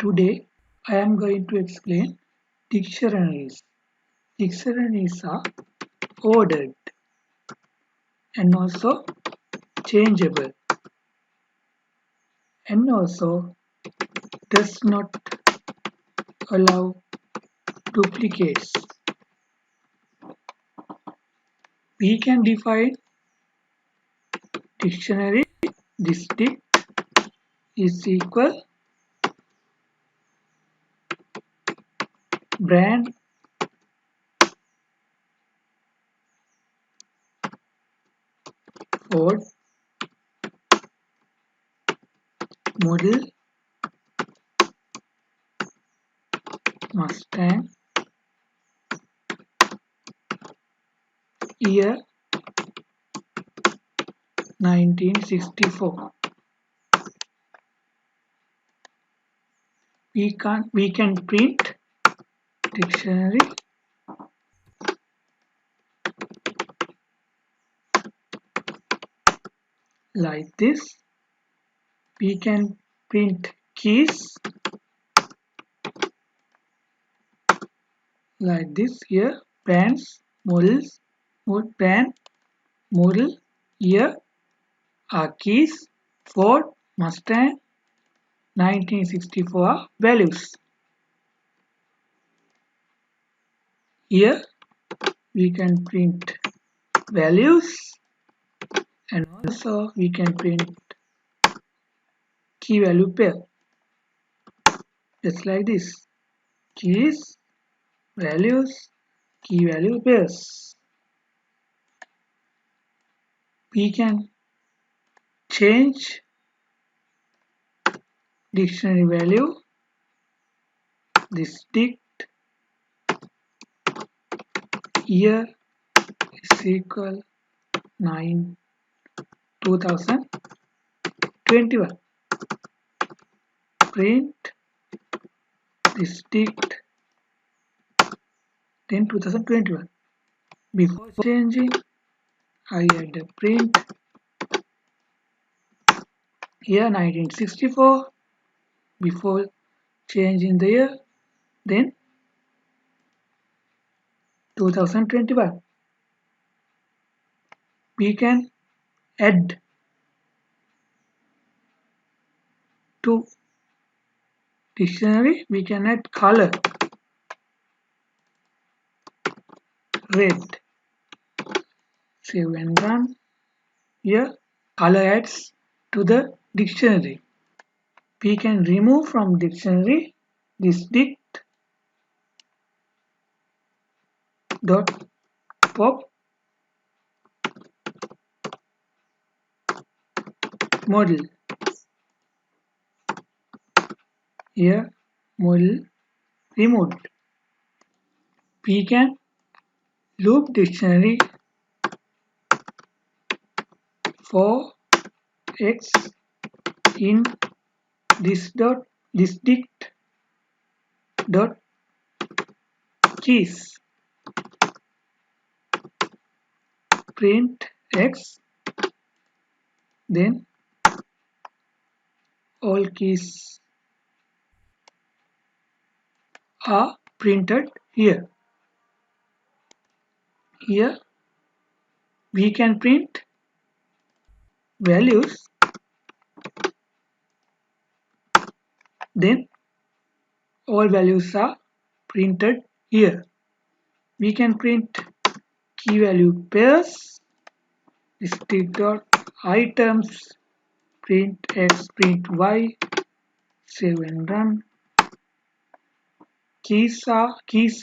Today I am going to explain dictionaries. Dictionaries are ordered and also changeable and also does not allow duplicates. We can define dictionary. District is equal brand Ford model Mustang year 1964. We can print dictionary like this. We can print keys like this here. Brands, models, brand, model, year are keys. Ford, Mustang, 1964 are values. Here we can print values and also we can print key value pair just like this. Keys, values, key value pairs. We can change dictionary value. District year is equal 9 2021. Print district then 2021. Before changing, I had a print here 1964. Before changing the year, then 2021. We can add to dictionary. We can add color red. Save and run. Here color adds to the dictionary. We can remove from dictionary district dot pop model. Here model removed. We can loop dictionary for x in this dot district dot keys. Print x, then all keys are printed here. Here we can print values, then all values are printed here. We can print key value pairs, district dot items, print x, print y, save and run. Keys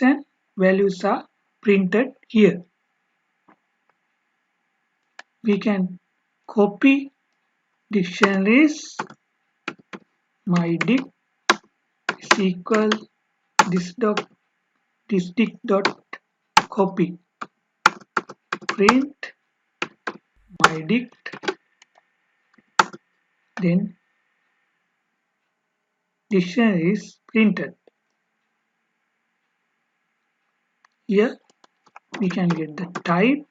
and values are printed here. We can copy dictionaries. My dic is equal this dot district dot copy. Print my dict, then dictionary is printed. Here we can get the type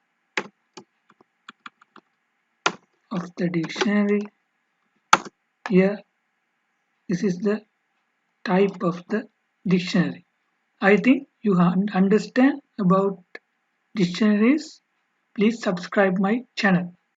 of the dictionary. Here this is the type of the dictionary. I think you understand about dictionaries. Please subscribe my channel.